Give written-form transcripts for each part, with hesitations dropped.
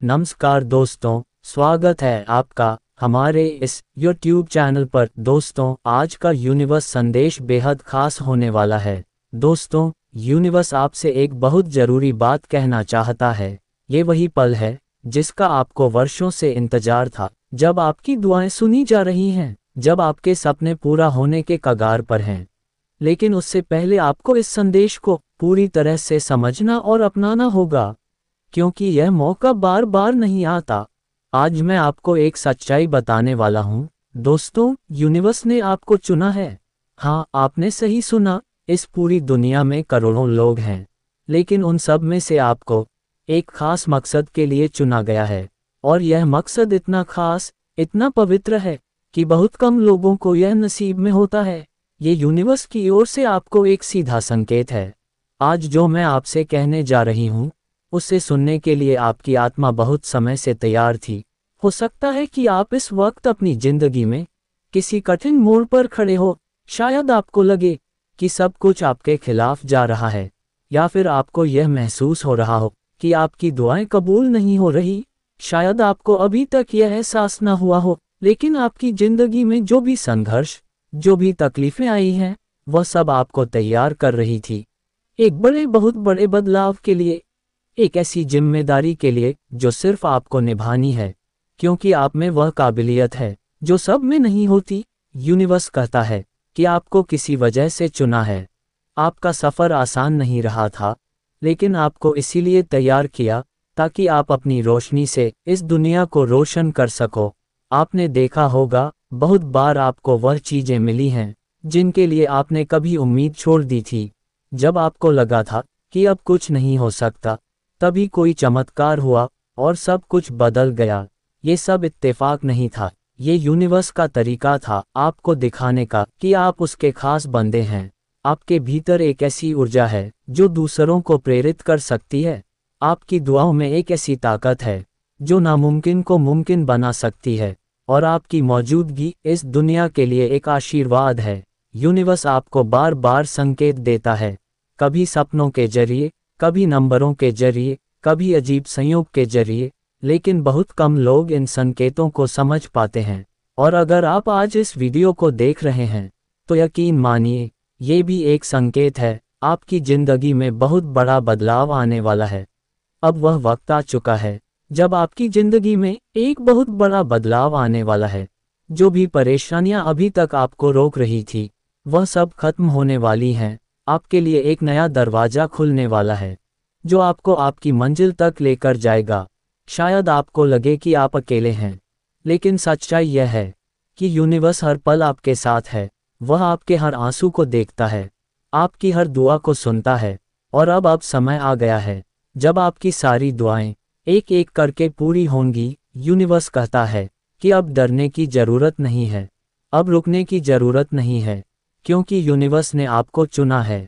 नमस्कार दोस्तों, स्वागत है आपका हमारे इस YouTube चैनल पर। दोस्तों, आज का यूनिवर्स संदेश बेहद खास होने वाला है। दोस्तों, यूनिवर्स आपसे एक बहुत ज़रूरी बात कहना चाहता है। ये वही पल है जिसका आपको वर्षों से इंतजार था, जब आपकी दुआएं सुनी जा रही हैं, जब आपके सपने पूरा होने के कगार पर हैं। लेकिन उससे पहले आपको इस संदेश को पूरी तरह से समझना और अपनाना होगा, क्योंकि यह मौका बार बार नहीं आता। आज मैं आपको एक सच्चाई बताने वाला हूँ। दोस्तों, यूनिवर्स ने आपको चुना है। हाँ, आपने सही सुना। इस पूरी दुनिया में करोड़ों लोग हैं, लेकिन उन सब में से आपको एक खास मकसद के लिए चुना गया है। और यह मकसद इतना खास, इतना पवित्र है कि बहुत कम लोगों को यह नसीब में होता है। ये यूनिवर्स की ओर से आपको एक सीधा संकेत है। आज जो मैं आपसे कहने जा रही हूँ, उसे सुनने के लिए आपकी आत्मा बहुत समय से तैयार थी। हो सकता है कि आप इस वक्त अपनी जिंदगी में किसी कठिन मोड़ पर खड़े हो। शायद आपको लगे कि सब कुछ आपके खिलाफ जा रहा है, या फिर आपको यह महसूस हो रहा हो कि आपकी दुआएं कबूल नहीं हो रही। शायद आपको अभी तक यह एहसास न हुआ हो, लेकिन आपकी जिंदगी में जो भी संघर्ष, जो भी तकलीफें आई हैं, वह सब आपको तैयार कर रही थी एक बहुत बड़े बदलाव के लिए। एक ऐसी जिम्मेदारी के लिए जो सिर्फ आपको निभानी है, क्योंकि आप में वह काबिलियत है जो सब में नहीं होती। यूनिवर्स कहता है कि आपको किसी वजह से चुना है। आपका सफ़र आसान नहीं रहा था, लेकिन आपको इसीलिए तैयार किया ताकि आप अपनी रोशनी से इस दुनिया को रोशन कर सको। आपने देखा होगा, बहुत बार आपको वह चीज़ें मिली हैं जिनके लिए आपने कभी उम्मीद छोड़ दी थी। जब आपको लगा था कि अब कुछ नहीं हो सकता, तभी कोई चमत्कार हुआ और सब कुछ बदल गया। ये सब इत्तेफाक नहीं था, ये यूनिवर्स का तरीका था आपको दिखाने का कि आप उसके खास बंदे हैं। आपके भीतर एक ऐसी ऊर्जा है जो दूसरों को प्रेरित कर सकती है। आपकी दुआओं में एक ऐसी ताकत है जो नामुमकिन को मुमकिन बना सकती है, और आपकी मौजूदगी इस दुनिया के लिए एक आशीर्वाद है। यूनिवर्स आपको बार बार संकेत देता है, कभी सपनों के जरिए, कभी नंबरों के जरिए, कभी अजीब संयोग के जरिए, लेकिन बहुत कम लोग इन संकेतों को समझ पाते हैं। और अगर आप आज इस वीडियो को देख रहे हैं, तो यकीन मानिए, ये भी एक संकेत है। आपकी ज़िंदगी में बहुत बड़ा बदलाव आने वाला है। अब वह वक्त आ चुका है जब आपकी ज़िंदगी में एक बहुत बड़ा बदलाव आने वाला है। जो भी परेशानियां अभी तक आपको रोक रही थी, वह सब खत्म होने वाली हैं। आपके लिए एक नया दरवाज़ा खुलने वाला है जो आपको आपकी मंजिल तक लेकर जाएगा। शायद आपको लगे कि आप अकेले हैं, लेकिन सच्चाई यह है कि यूनिवर्स हर पल आपके साथ है। वह आपके हर आंसू को देखता है, आपकी हर दुआ को सुनता है। और अब समय आ गया है जब आपकी सारी दुआएं एक एक करके पूरी होंगी। यूनिवर्स कहता है कि अब डरने की ज़रूरत नहीं है, अब रुकने की ज़रूरत नहीं है, क्योंकि यूनिवर्स ने आपको चुना है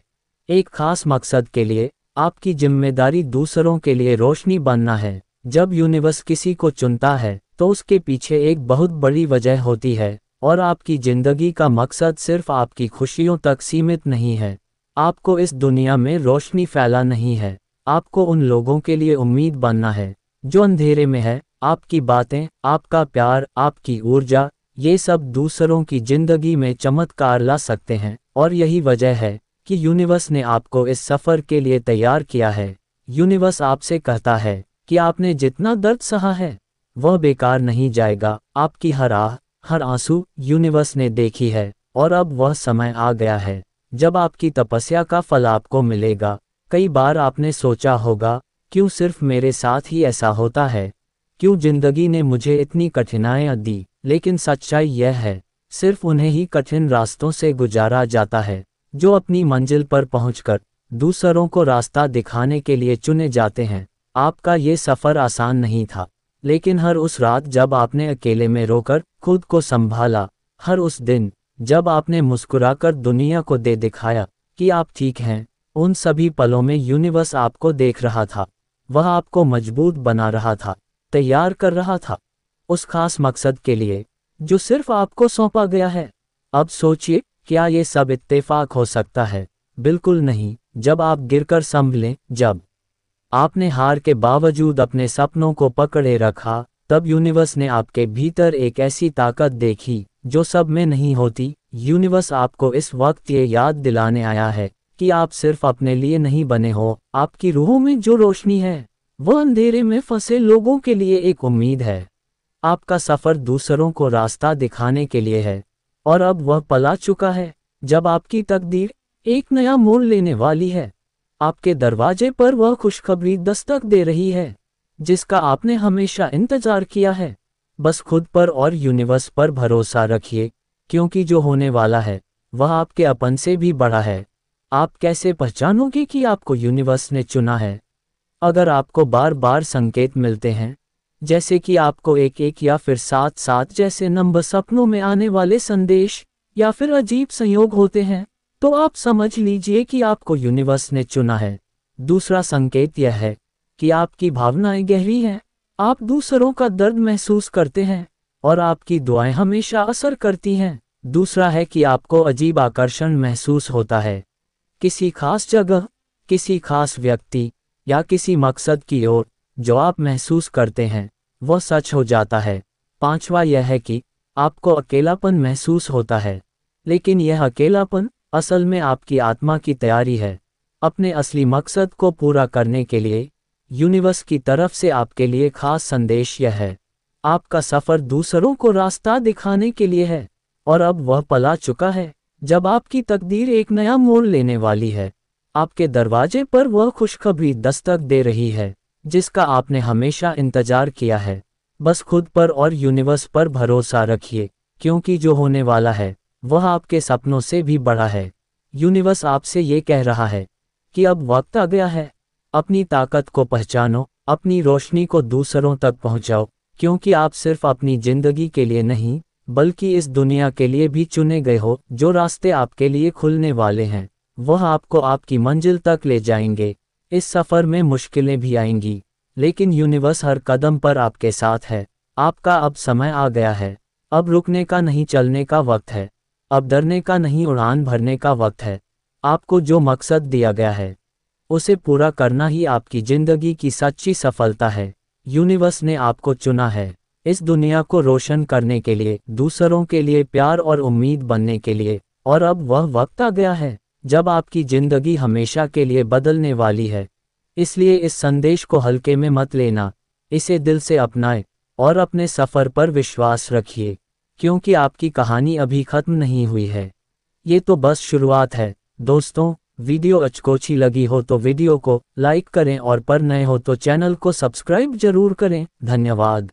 एक खास मकसद के लिए। आपकी जिम्मेदारी दूसरों के लिए रोशनी बनना है। जब यूनिवर्स किसी को चुनता है, तो उसके पीछे एक बहुत बड़ी वजह होती है, और आपकी ज़िंदगी का मकसद सिर्फ आपकी खुशियों तक सीमित नहीं है। आपको इस दुनिया में रोशनी फैला नहीं है, आपको उन लोगों के लिए उम्मीद बनना है जो अंधेरे में है। आपकी बातें, आपका प्यार, आपकी ऊर्जा, ये सब दूसरों की जिंदगी में चमत्कार ला सकते हैं। और यही वजह है कि यूनिवर्स ने आपको इस सफ़र के लिए तैयार किया है। यूनिवर्स आपसे कहता है कि आपने जितना दर्द सहा है, वह बेकार नहीं जाएगा। आपकी हर आह, हर आंसू यूनिवर्स ने देखी है, और अब वह समय आ गया है जब आपकी तपस्या का फल आपको मिलेगा। कई बार आपने सोचा होगा, क्यों सिर्फ मेरे साथ ही ऐसा होता है, क्यों जिंदगी ने मुझे इतनी कठिनाइयाँ दी। लेकिन सच्चाई यह है, सिर्फ उन्हें ही कठिन रास्तों से गुजारा जाता है जो अपनी मंजिल पर पहुंचकर दूसरों को रास्ता दिखाने के लिए चुने जाते हैं। आपका ये सफ़र आसान नहीं था, लेकिन हर उस रात जब आपने अकेले में रोकर खुद को संभाला, हर उस दिन जब आपने मुस्कुराकर दुनिया को दे दिखाया कि आप ठीक हैं, उन सभी पलों में यूनिवर्स आपको देख रहा था। वह आपको मजबूत बना रहा था, तैयार कर रहा था उस खास मकसद के लिए जो सिर्फ आपको सौंपा गया है। अब सोचिए, क्या ये सब इत्तेफाक हो सकता है? बिल्कुल नहीं। जब आप गिरकर संभलें, जब आपने हार के बावजूद अपने सपनों को पकड़े रखा, तब यूनिवर्स ने आपके भीतर एक ऐसी ताकत देखी जो सब में नहीं होती। यूनिवर्स आपको इस वक्त ये याद दिलाने आया है कि आप सिर्फ अपने लिए नहीं बने हो। आपकी रूहों में जो रोशनी है वह अंधेरे में फंसे लोगों के लिए एक उम्मीद है। आपका सफ़र दूसरों को रास्ता दिखाने के लिए है, और अब वह पल आ चुका है जब आपकी तकदीर एक नया मोड़ लेने वाली है। आपके दरवाजे पर वह खुशखबरी दस्तक दे रही है जिसका आपने हमेशा इंतजार किया है। बस खुद पर और यूनिवर्स पर भरोसा रखिए, क्योंकि जो होने वाला है वह आपके अपन से भी बड़ा है। आप कैसे पहचानोगे कि आपको यूनिवर्स ने चुना है? अगर आपको बार बार संकेत मिलते हैं, जैसे कि आपको एक एक या फिर 7-7 जैसे नंबर सपनों में आने वाले संदेश, या फिर अजीब संयोग होते हैं, तो आप समझ लीजिए कि आपको यूनिवर्स ने चुना है। दूसरा संकेत यह है कि आपकी भावनाएं गहरी हैं, आप दूसरों का दर्द महसूस करते हैं, और आपकी दुआएं हमेशा असर करती हैं। दूसरा है कि आपको अजीब आकर्षण महसूस होता है, किसी खास जगह, किसी खास व्यक्ति या किसी मकसद की ओर। जो आप महसूस करते हैं वह सच हो जाता है। पांचवा यह है कि आपको अकेलापन महसूस होता है, लेकिन यह अकेलापन असल में आपकी आत्मा की तैयारी है अपने असली मकसद को पूरा करने के लिए। यूनिवर्स की तरफ से आपके लिए खास संदेश यह है, आपका सफ़र दूसरों को रास्ता दिखाने के लिए है, और अब वह पल आ चुका है जब आपकी तकदीर एक नया मोड़ लेने वाली है। आपके दरवाजे पर वह खुशखबरी दस्तक दे रही है जिसका आपने हमेशा इंतजार किया है। बस खुद पर और यूनिवर्स पर भरोसा रखिए, क्योंकि जो होने वाला है वह आपके सपनों से भी बड़ा है। यूनिवर्स आपसे ये कह रहा है कि अब वक्त आ गया है, अपनी ताकत को पहचानो, अपनी रोशनी को दूसरों तक पहुंचाओ, क्योंकि आप सिर्फ अपनी जिंदगी के लिए नहीं बल्कि इस दुनिया के लिए भी चुने गए हो। जो रास्ते आपके लिए खुलने वाले हैं वह आपको आपकी मंजिल तक ले जाएंगे। इस सफ़र में मुश्किलें भी आएंगी, लेकिन यूनिवर्स हर कदम पर आपके साथ है। आपका अब समय आ गया है, अब रुकने का नहीं चलने का वक्त है, अब डरने का नहीं उड़ान भरने का वक्त है। आपको जो मकसद दिया गया है उसे पूरा करना ही आपकी ज़िंदगी की सच्ची सफलता है। यूनिवर्स ने आपको चुना है इस दुनिया को रोशन करने के लिए, दूसरों के लिए प्यार और उम्मीद बनने के लिए, और अब वह वक्त आ गया है जब आपकी ज़िंदगी हमेशा के लिए बदलने वाली है। इसलिए इस संदेश को हल्के में मत लेना, इसे दिल से अपनाएं और अपने सफ़र पर विश्वास रखिए, क्योंकि आपकी कहानी अभी ख़त्म नहीं हुई है। ये तो बस शुरुआत है। दोस्तों, वीडियो अच्छी लगी हो तो वीडियो को लाइक करें, और पर नए हो तो चैनल को सब्सक्राइब जरूर करें। धन्यवाद।